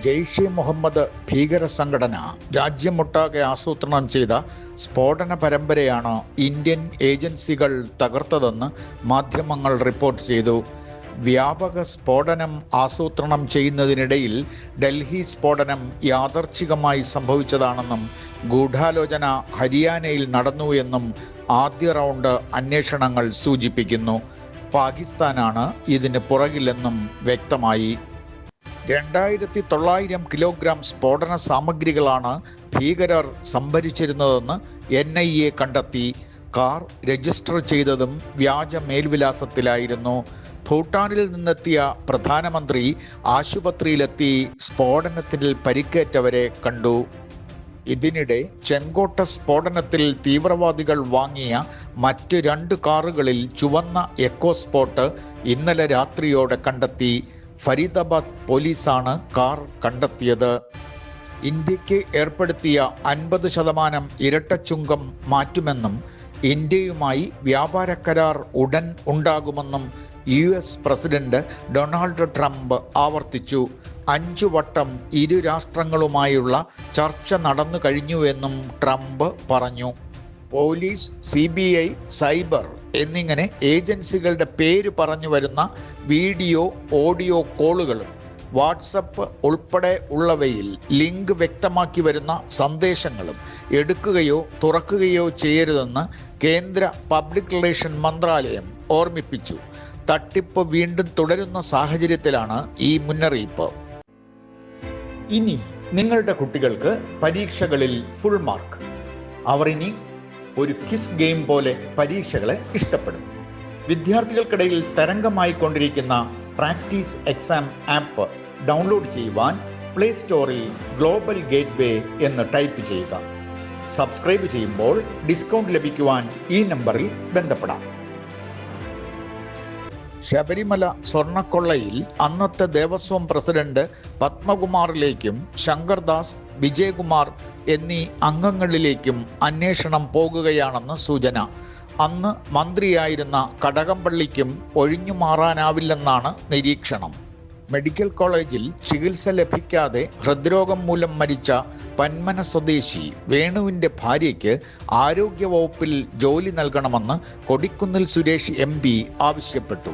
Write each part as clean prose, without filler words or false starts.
ജെയ്ഷെ മുഹമ്മദ് ഭീകര സംഘടന രാജ്യമൊട്ടാകെ ആസൂത്രണം ചെയ്ത സ്ഫോടന പരമ്പരയാണ് ഇന്ത്യൻ ഏജൻസികൾ തകർത്തതെന്ന് മാധ്യമങ്ങൾ റിപ്പോർട്ട് ചെയ്തു. വ്യാപക സ്ഫോടനം ആസൂത്രണം ചെയ്യുന്നതിനിടയിൽ ഡൽഹി സ്ഫോടനം യാദർച്ഛികമായി സംഭവിച്ചതാണെന്നും ഗൂഢാലോചന ഹരിയാനയിൽ നടന്നു എന്നും ആദ്യ റൗണ്ട് അന്വേഷണങ്ങൾ സൂചിപ്പിക്കുന്നു. പാകിസ്ഥാനാണ് ഇതിന് പുറകിലെന്നും വ്യക്തമായി. 2900 കിലോഗ്രാം സ്ഫോടന സാമഗ്രികളാണ് ഭീകരർ സംഭരിച്ചിരുന്നതെന്ന് NIA കണ്ടെത്തി. കാർ രജിസ്റ്റർ ചെയ്തതും വ്യാജ മേൽവിലാസത്തിലായിരുന്നു. ഭൂട്ടാനിൽ നിന്നെത്തിയ പ്രധാനമന്ത്രി ആശുപത്രിയിലെത്തി സ്ഫോടനത്തിൽ പരിക്കേറ്റവരെ കണ്ടു. ഇതിനിടെ ചെങ്കോട്ട സ്ഫോടനത്തിൽ തീവ്രവാദികൾ വാങ്ങിയ മറ്റ് 2 കാറുകളിൽ ചുവന്ന എക്കോസ്പോട്ട് ഇന്നലെ രാത്രിയോടെ കണ്ടെത്തി. ഫരീദാബാദ് പോലീസാണ് കാർ കണ്ടെത്തിയത്. ഇന്ത്യക്ക് ഏർപ്പെടുത്തിയ 50% ഇരട്ട ചുങ്കം മാറ്റുമെന്നും ഇന്ത്യയുമായി വ്യാപാര കരാർ ഉടൻ ഉണ്ടാകുമെന്നും US പ്രസിഡന്റ് ഡൊണാൾഡ് ട്രംപ് ആവർത്തിച്ചു. 5 വട്ടം ഇരു രാഷ്ട്രങ്ങളുമായുള്ള ചർച്ച നടന്നു കഴിഞ്ഞുവെന്നും ട്രംപ് പറഞ്ഞു. പോലീസ്, CBI, സൈബർ എന്നിങ്ങനെ ഏജൻസികളുടെ പേര് പറഞ്ഞു വരുന്ന വീഡിയോ, ഓഡിയോ കോളുകളും വാട്സപ്പ് ഉൾപ്പെടെ ഉള്ളവയിൽ ലിങ്ക് വ്യക്തമാക്കി വരുന്ന സന്ദേശങ്ങളും എടുക്കുകയോ തുറക്കുകയോ ചെയ്യരുതെന്ന് കേന്ദ്ര പബ്ലിക് റിലേഷൻ മന്ത്രാലയം ഓർമ്മിപ്പിച്ചു. തട്ടിപ്പ് വീണ്ടും തുടരുന്ന സാഹചര്യത്തിലാണ് ഈ മുന്നറിയിപ്പ്. ഇനി നിങ്ങളുടെ കുട്ടികൾക്ക് പരീക്ഷകളിൽ ഫുൾ മാർക്ക്. അവർ ഇനി ഒരു ക്വിസ് ഗെയിം പോലെ പരീക്ഷകളെ ഇഷ്ടപ്പെടും. വിദ്യാർത്ഥികൾക്കിടയിൽ തരംഗമായിക്കൊണ്ടിരിക്കുന്ന പ്രാക്ടീസ് എക്സാം ആപ്പ് ഡൗൺലോഡ് ചെയ്യുവാൻ പ്ലേ സ്റ്റോറിൽ ഗ്ലോബൽ ഗേറ്റ്വേ എന്ന് ടൈപ്പ് ചെയ്യുക. സബ്സ്ക്രൈബ് ചെയ്യുമ്പോൾ ഡിസ്കൗണ്ട് ലഭിക്കുവാൻ ഈ നമ്പറിൽ ബന്ധപ്പെടാം. ശബരിമല സ്വർണ്ണക്കൊള്ളയിൽ അന്നത്തെ ദേവസ്വം പ്രസിഡന്റ് പത്മകുമാറിലേക്കും ശങ്കർദാസ്, വിജയകുമാർ എന്നീ അംഗങ്ങളിലേക്കും അന്വേഷണം പോകുകയാണെന്ന് സൂചന. അന്ന് മന്ത്രിയായിരുന്ന കടകംപള്ളിക്കും ഒഴിഞ്ഞു മാറാനാവില്ലെന്നാണ് നിരീക്ഷണം. മെഡിക്കൽ കോളേജിൽ ചികിത്സ ലഭിക്കാതെ ഹൃദ്രോഗം മൂലം മരിച്ച പന്മന സ്വദേശി വേണുവിൻ്റെ ഭാര്യയ്ക്ക് ആരോഗ്യവകുപ്പിൽ ജോലി നൽകണമെന്ന് കൊടിക്കുന്നിൽ സുരേഷ് MP ആവശ്യപ്പെട്ടു.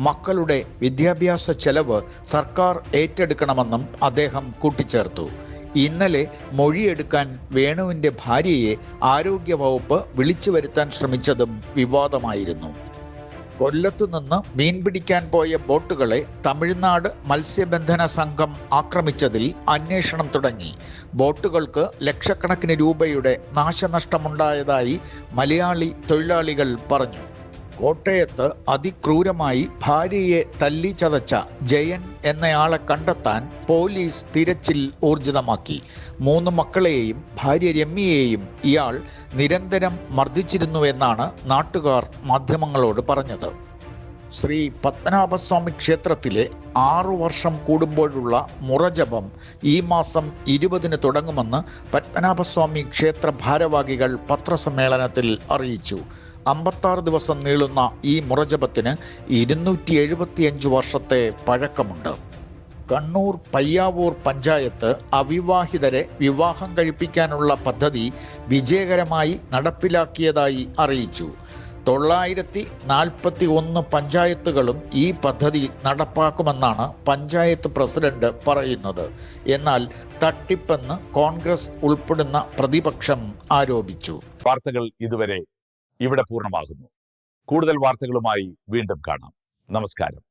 മക്കളുടെ വിദ്യാഭ്യാസ ചെലവ് സർക്കാർ ഏറ്റെടുക്കണമെന്നും അദ്ദേഹം കൂട്ടിച്ചേർത്തു. ഇന്നലെ മൊഴിയെടുക്കാൻ വേണുവിൻ്റെ ഭാര്യയെ ആരോഗ്യവകുപ്പ് വിളിച്ചു വരുത്താൻ ശ്രമിച്ചതും വിവാദമായിരുന്നു. കൊല്ലത്തുനിന്ന് മീൻ പിടിക്കാൻ പോയ ബോട്ടുകളെ തമിഴ്നാട് മത്സ്യബന്ധന സംഘം ആക്രമിച്ചതിൽ അന്വേഷണം തുടങ്ങി. ബോട്ടുകൾക്ക് ലക്ഷക്കണക്കിന് രൂപയുടെ നാശനഷ്ടമുണ്ടായതായി മലയാളി തൊഴിലാളികൾ പറഞ്ഞു. കോട്ടയത്ത് അതിക്രൂരമായി ഭാര്യയെ തല്ലിച്ചതച്ച ജയൻ എന്നയാളെ കണ്ടെത്താൻ പോലീസ് തിരച്ചിൽ ഊർജിതമാക്കി. 3 മക്കളെയും ഭാര്യ രമ്യയെയും ഇയാൾ നിരന്തരം മർദ്ദിച്ചിരുന്നുവെന്നാണ് നാട്ടുകാർ മാധ്യമങ്ങളോട് പറഞ്ഞത്. ശ്രീ പത്മനാഭസ്വാമി ക്ഷേത്രത്തിലെ 6 വർഷം കൂടുമ്പോഴുള്ള മുറജപം ഈ മാസം 20-ന് തുടങ്ങുമെന്ന് പത്മനാഭസ്വാമി ക്ഷേത്ര ഭാരവാഹികൾ പത്രസമ്മേളനത്തിൽ അറിയിച്ചു. 56 ദിവസം നീളുന്ന ഈ മുറജപത്തിന് 275 വർഷത്തെ പഴക്കമുണ്ട്. കണ്ണൂർ പയ്യാവൂർ പഞ്ചായത്ത് അവിവാഹിതരെ വിവാഹം കഴിപ്പിക്കാനുള്ള പദ്ധതി വിജയകരമായി നടപ്പിലാക്കിയതായി അറിയിച്ചു. 941 പഞ്ചായത്തുകളും ഈ പദ്ധതി നടപ്പാക്കുമെന്നാണ് പഞ്ചായത്ത് പ്രസിഡന്റ് പറയുന്നത്. എന്നാൽ തട്ടിപ്പെന്ന് കോൺഗ്രസ് ഉൾപ്പെടുന്ന പ്രതിപക്ഷം ആരോപിച്ചു. വാർത്തകൾ ഇതുവരെ ഇവിടെ പൂർണ്ണമാകുന്നു. കൂടുതൽ വാർത്തകളുമായി വീണ്ടും കാണാം. നമസ്കാരം.